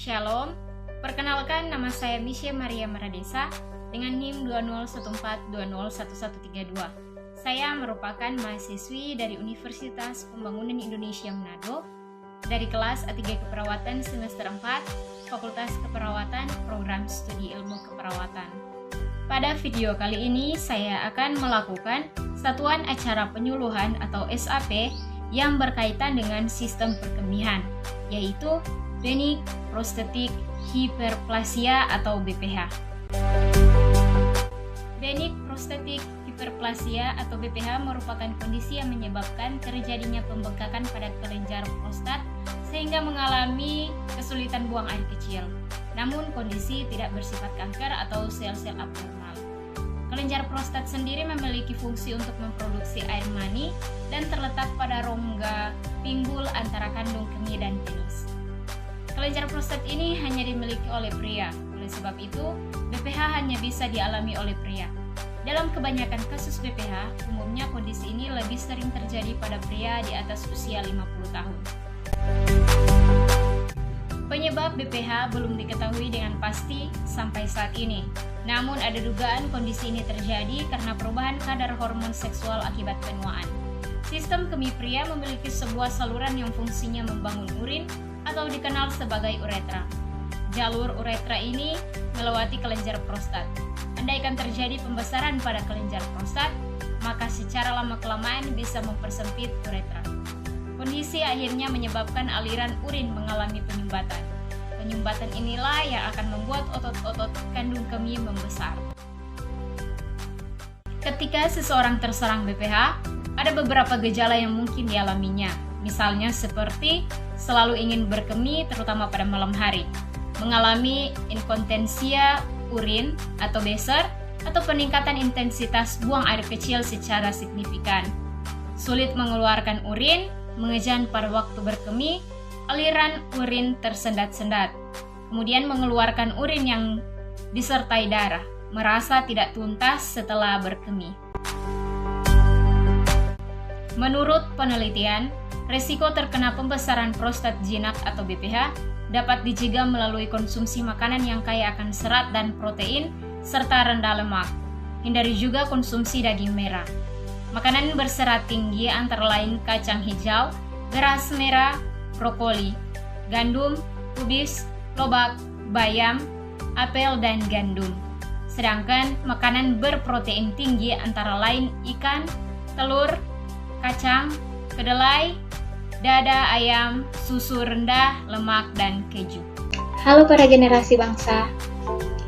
Shalom, perkenalkan nama saya Misha Maria Maradesa dengan NIM 2014201132. Saya merupakan mahasiswi dari Universitas Pembangunan Indonesia Manado dari kelas A3 Keperawatan semester 4, Fakultas Keperawatan, Program Studi Ilmu Keperawatan. Pada video kali ini saya akan melakukan satuan acara penyuluhan atau SAP yang berkaitan dengan sistem perkemihan, yaitu Benign Prostatic Hyperplasia atau BPH. Benign Prostatic Hyperplasia atau BPH merupakan kondisi yang menyebabkan terjadinya pembengkakan pada kelenjar prostat sehingga mengalami kesulitan buang air kecil. Namun kondisi tidak bersifat kanker atau sel-sel abnormal. Kelenjar prostat sendiri memiliki fungsi untuk memproduksi air mani dan terletak pada rongga pinggul antara kandung kemih dan penis. Kelenjar prostat ini hanya dimiliki oleh pria. Oleh sebab itu, BPH hanya bisa dialami oleh pria. Dalam kebanyakan kasus BPH, umumnya kondisi ini lebih sering terjadi pada pria di atas usia 50 tahun. Penyebab BPH belum diketahui dengan pasti sampai saat ini. Namun ada dugaan kondisi ini terjadi karena perubahan kadar hormon seksual akibat penuaan. Sistem kemih pria memiliki sebuah saluran yang fungsinya membangun urin atau dikenal sebagai uretra. Jalur uretra ini melewati kelenjar prostat. Andaikan terjadi pembesaran pada kelenjar prostat, maka secara lama-kelamaan bisa mempersempit uretra. Kondisi akhirnya menyebabkan aliran urin mengalami penyumbatan. Penyumbatan inilah yang akan membuat otot-otot kandung kemih membesar. Ketika seseorang terserang BPH, ada beberapa gejala yang mungkin dialaminya. Misalnya seperti selalu ingin berkemih terutama pada malam hari, mengalami inkontinensia urin atau beser, atau peningkatan intensitas buang air kecil secara signifikan, sulit mengeluarkan urin, mengejan pada waktu berkemih, aliran urin tersendat-sendat, kemudian mengeluarkan urin yang disertai darah, merasa tidak tuntas setelah berkemih. Menurut penelitian, resiko terkena pembesaran prostat jinak atau BPH dapat dicegah melalui konsumsi makanan yang kaya akan serat dan protein serta rendah lemak. Hindari juga konsumsi daging merah. Makanan berserat tinggi antara lain kacang hijau, beras merah, brokoli, gandum, kubis, lobak, bayam, apel, dan gandum. Sedangkan makanan berprotein tinggi antara lain ikan, telur, kacang, kedelai, dada ayam, susu rendah, lemak, dan keju. Halo para generasi bangsa,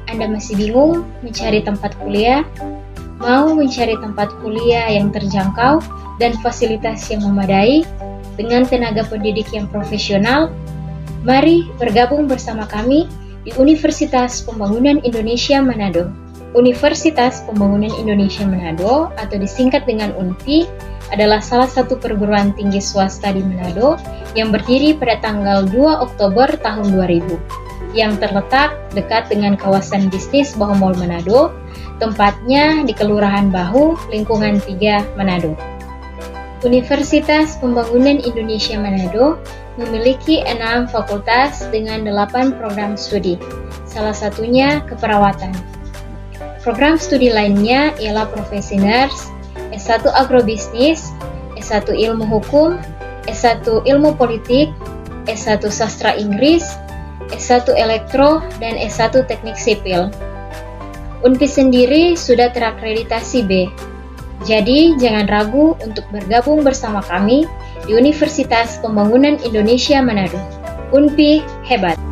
Anda masih bingung mencari tempat kuliah? Mau mencari tempat kuliah yang terjangkau dan fasilitas yang memadai dengan tenaga pendidik yang profesional? Mari bergabung bersama kami di Universitas Pembangunan Indonesia Manado. Universitas Pembangunan Indonesia Manado atau disingkat dengan UNPI adalah salah satu perguruan tinggi swasta di Manado yang berdiri pada tanggal 2 Oktober tahun 2000 yang terletak dekat dengan kawasan bisnis Bahu Mall Manado, tempatnya di Kelurahan Bahu, Lingkungan 3, Manado. Universitas Pembangunan Indonesia Manado memiliki 6 fakultas dengan 8 program studi, salah satunya keperawatan. Program studi lainnya ialah profesi nurse, S1 Agrobisnis, S1 Ilmu Hukum, S1 Ilmu Politik, S1 Sastra Inggris, S1 Elektro, dan S1 Teknik Sipil. UNPI sendiri sudah terakreditasi B. Jadi jangan ragu untuk bergabung bersama kami di Universitas Pembangunan Indonesia Manado. UNPI hebat!